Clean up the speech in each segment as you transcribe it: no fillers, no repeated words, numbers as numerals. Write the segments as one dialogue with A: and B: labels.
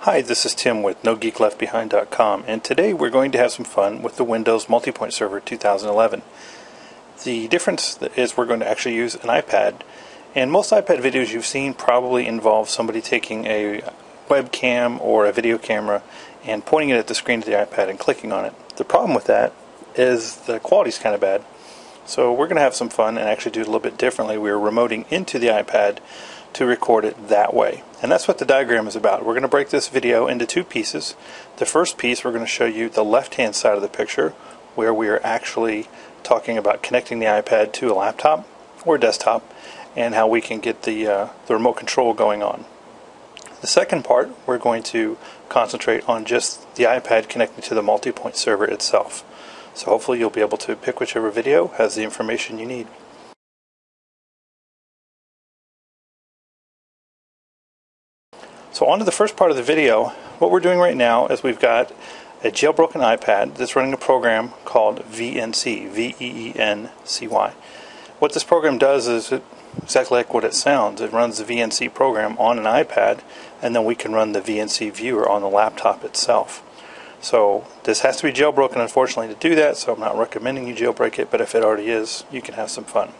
A: Hi, this is Tim with NoGeekLeftBehind.com, and today we're going to have some fun with the Windows MultiPoint Server 2011. The difference is we're going to actually use an iPad, and most iPad videos you've seen probably involve somebody taking a webcam or a video camera and pointing it at the screen of the iPad and clicking on it. The problem with that is the quality's kind of bad, so we're going to have some fun and actually do it a little bit differently. We're remoting into the iPad to record it that way. And that's what the diagram is about. We're going to break this video into two pieces. The first piece, we're going to show you the left-hand side of the picture, where we are actually talking about connecting the iPad to a laptop or desktop and how we can get the remote control going on. The second part, we're going to concentrate on just the iPad connecting to the MultiPoint server itself. So hopefully you'll be able to pick whichever video has the information you need. So on to the first part of the video. What we're doing right now is we've got a jailbroken iPad that's running a program called VNC, V-E-E-N-C-Y. What this program does is exactly like what it sounds. It runs the VNC program on an iPad, and then we can run the VNC viewer on the laptop itself. So this has to be jailbroken, unfortunately, to do that, so I'm not recommending you jailbreak it, but if it already is, you can have some fun.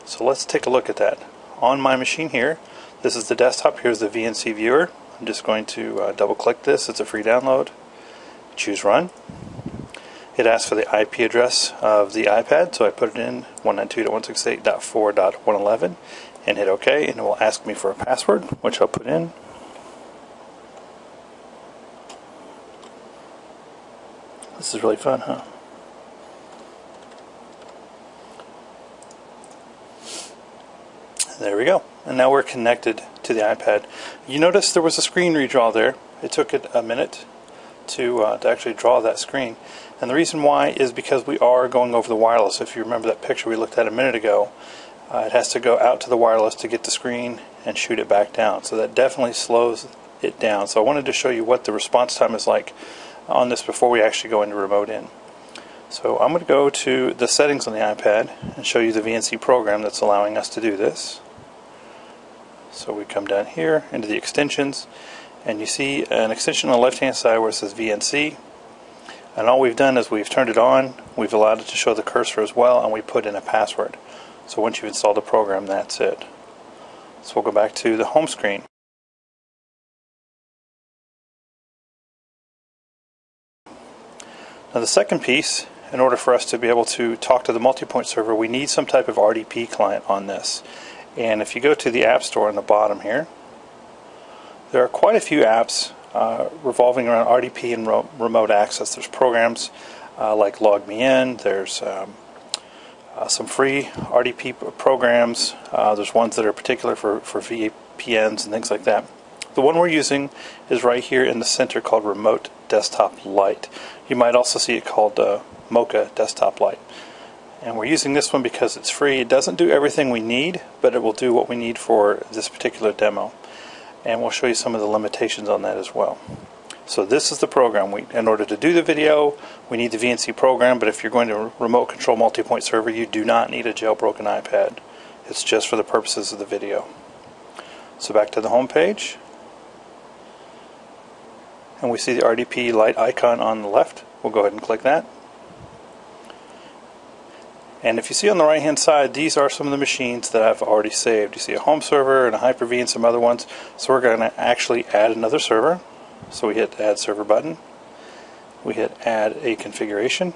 A: So let's take a look at that. On my machine here, this is the desktop. Here's the VNC viewer. I'm just going to double click this. It's a free download. Choose run. It asks for the IP address of the iPad, so I put it in 192.168.4.111 and hit OK, and it will ask me for a password, which I'll put in. This is really fun, huh? There we go. And now we're connected to the iPad. You notice there was a screen redraw there. It took it a minute to actually draw that screen. And the reason why is because we are going over the wireless. If you remember that picture we looked at a minute ago, it has to go out to the wireless to get the screen and shoot it back down. So that definitely slows it down. So I wanted to show you what the response time is like on this before we actually go into remote in. So I'm going to go to the settings on the iPad and show you the VNC program that's allowing us to do this. So we come down here into the extensions, and you see an extension on the left hand side where it says VNC, and all we've done is we've turned it on, we've allowed it to show the cursor as well, and we put in a password. So once you've installed the program, that's it. So we'll go back to the home screen. Now the second piece, in order for us to be able to talk to the MultiPoint server, we need some type of RDP client on this. And if you go to the App Store on the bottom here, there are quite a few apps revolving around RDP and remote access. There's programs like Log Me In, there's some free RDP programs, there's ones that are particular for VPNs and things like that. The one we're using is right here in the center called Remote Desktop Lite. You might also see it called Mocha Desktop Lite. And we're using this one because it's free. It doesn't do everything we need, but it will do what we need for this particular demo. And we'll show you some of the limitations on that as well. So this is the program. In order to do the video, we need the VNC program, but if you're going to remote control MultiPoint server, you do not need a jailbroken iPad. It's just for the purposes of the video. So back to the home page. And we see the RDP Lite icon on the left. We'll go ahead and click that. And if you see on the right hand side, these are some of the machines that I've already saved. You see a home server and a Hyper-V and some other ones. So we're going to actually add another server. So we hit Add Server button. We hit Add a Configuration.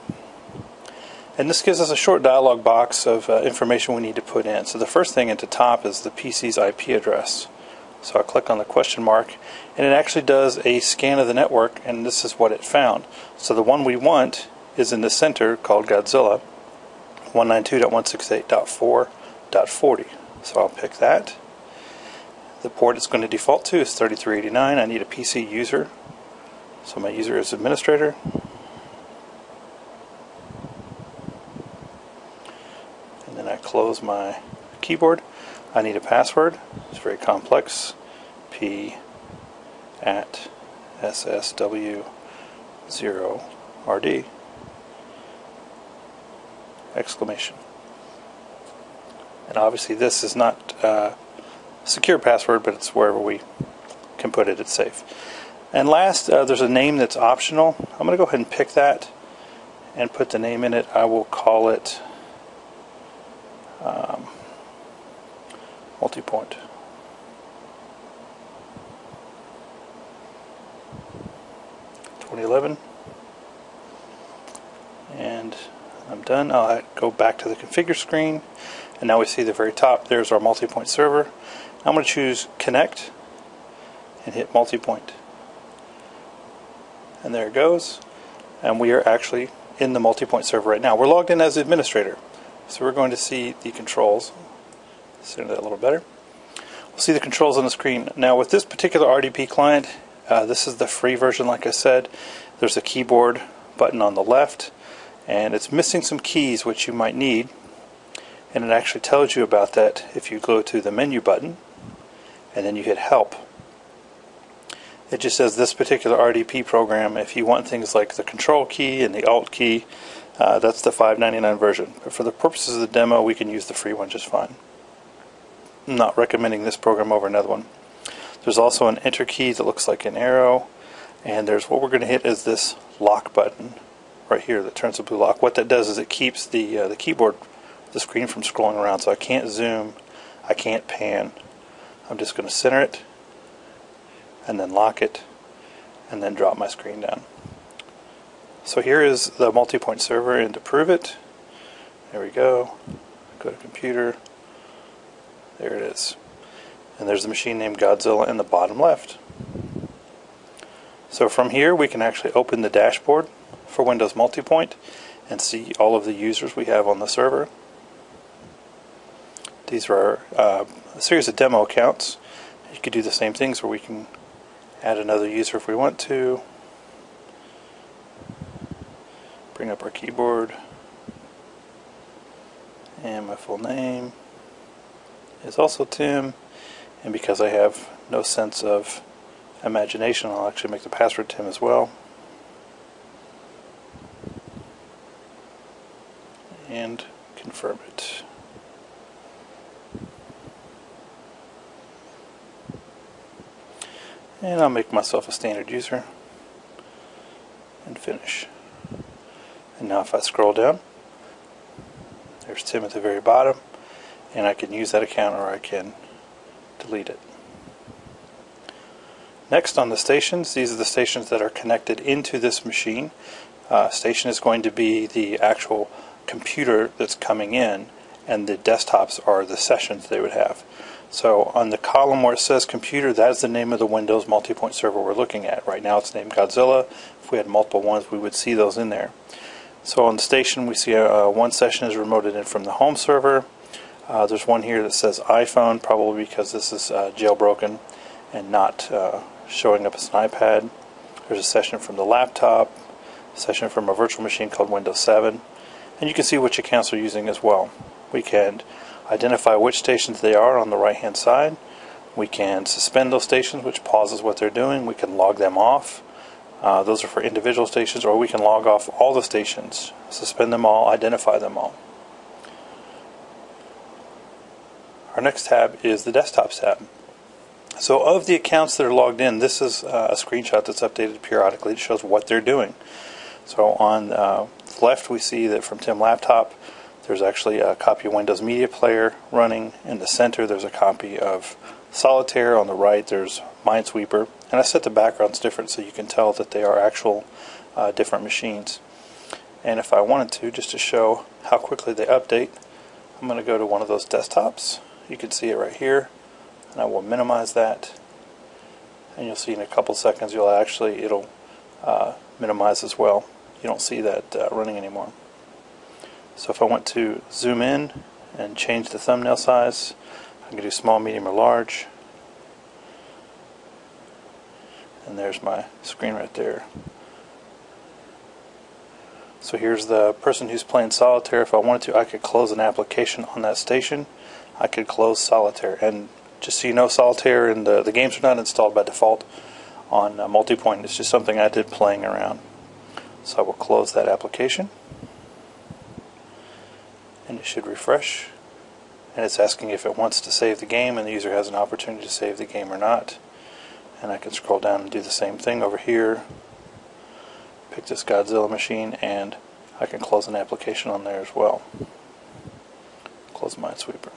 A: And this gives us a short dialog box of information we need to put in. So the first thing at the top is the PC's IP address. So I'll click on the question mark, and it actually does a scan of the network, and this is what it found. So the one we want is in the center called Godzilla. 192.168.4.40. So I'll pick that. The port it's going to default to is 3389. I need a PC user. So my user is administrator. And then I close my keyboard. I need a password. It's very complex. P@SSW0RD. Exclamation. And obviously this is not a secure password, but it's wherever we can put it, it's safe. And last, there's a name that's optional. I'm going to go ahead and pick that and put the name in it. I will call it MultiPoint. And I'm done. I'll go back to the configure screen, and now we see the very top. There's our MultiPoint server. I'm going to choose connect and hit MultiPoint, and there it goes. And we are actually in the MultiPoint server right now. We're logged in as administrator, so we're going to see the controls. Center that a little better. We'll see the controls on the screen. Now with this particular RDP client, this is the free version. Like I said, there's a keyboard button on the left, and it's missing some keys which you might need, and it actually tells you about that if you go to the menu button and then you hit help. It just says this particular RDP program, if you want things like the control key and the alt key, that's the $5.99 version. But for the purposes of the demo, we can use the free one just fine. I'm not recommending this program over another one. There's also an enter key that looks like an arrow, and there's what we're going to hit is this lock button right here that turns the blue lock. What that does is it keeps the keyboard, the screen from scrolling around, so I can't zoom, I can't pan. I'm just going to center it and then lock it and then drop my screen down. So here is the MultiPoint server, and to prove it, there we go, go to computer, there it is. And there's the machine named Godzilla in the bottom left. So from here we can actually open the dashboard for Windows MultiPoint and see all of the users we have on the server. These are a series of demo accounts. You could do the same things where we can add another user if we want to. Bring up our keyboard. And my full name is also Tim. And because I have no sense of imagination, I'll actually make the password Tim as well. And confirm it. And I'll make myself a standard user and finish. And now if I scroll down, there's Tim at the very bottom, and I can use that account or I can delete it. Next on the stations, these are the stations that are connected into this machine. Station is going to be the actual computer that's coming in, and the desktops are the sessions they would have. So on the column where it says computer, that is the name of the Windows MultiPoint server we're looking at. Right now it's named Godzilla. If we had multiple ones, we would see those in there. So on the station we see one session is remoted in from the home server. There's one here that says iPhone, probably because this is jailbroken and not showing up as an iPad. There's a session from the laptop, a session from a virtual machine called Windows 7, and you can see which accounts are using as well. We can identify which stations they are on the right hand side. We can suspend those stations, which pauses what they're doing. We can log them off. Those are for individual stations, or we can log off all the stations, suspend them all, identify them all. Our next tab is the Desktops tab. So of the accounts that are logged in, this is a screenshot that's updated periodically. It shows what they're doing. So on the left we see that from Tim Laptop there's actually a copy of Windows Media Player running. In the center there's a copy of Solitaire. On the right there's Minesweeper. And I set the backgrounds different so you can tell that they are actual different machines. And if I wanted to, just to show how quickly they update, I'm going to go to one of those desktops. You can see it right here, and I will minimize that, and you'll see in a couple seconds it'll minimize as well. You don't see that running anymore. So if I want to zoom in and change the thumbnail size, I can do small, medium, or large, and there's my screen right there. So here's the person who's playing Solitaire. If I wanted to, I could close an application on that station. I could close Solitaire. And just so you know, Solitaire and the games are not installed by default on MultiPoint. It's just something I did playing around. So I will close that application. And it should refresh. And it's asking if it wants to save the game, and the user has an opportunity to save the game or not. And I can scroll down and do the same thing over here. Pick this Godzilla machine, and I can close an application on there as well. Close Minesweeper.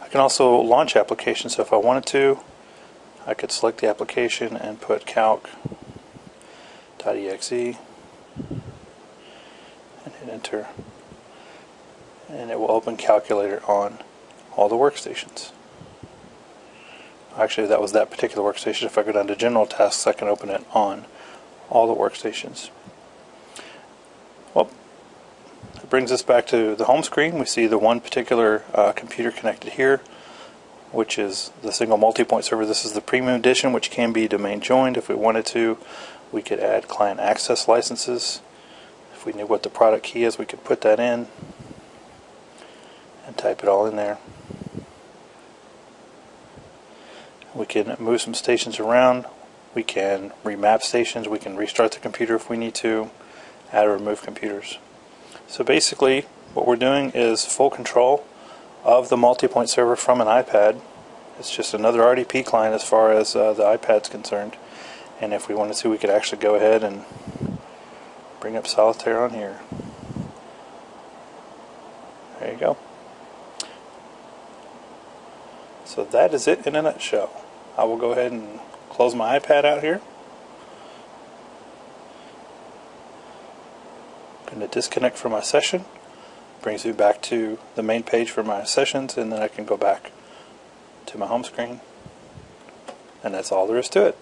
A: I can also launch applications, so if I wanted to, I could select the application and put calc.exe and hit enter, and it will open Calculator on all the workstations. Actually, that was that particular workstation. If I go down to General Tasks, I can open it on all the workstations. Well, it brings us back to the home screen. We see the one particular computer connected here, which is the single multi-point server. This is the premium edition, which can be domain joined if we wanted to. We could add client access licenses. If we knew what the product key is, we could put that in and type it all in there. We can move some stations around. We can remap stations. We can restart the computer if we need to, add or remove computers. So basically, what we're doing is full control of the multi-point server from an iPad. It's just another RDP client as far as the iPad's concerned. And if we wanted to, we could actually go ahead and bring up Solitaire on here. There you go. So that is it in a nutshell. I will go ahead and close my iPad out here. I'm going to disconnect from my session. Brings me back to the main page for my sessions, and then I can go back to my home screen. And that's all there is to it.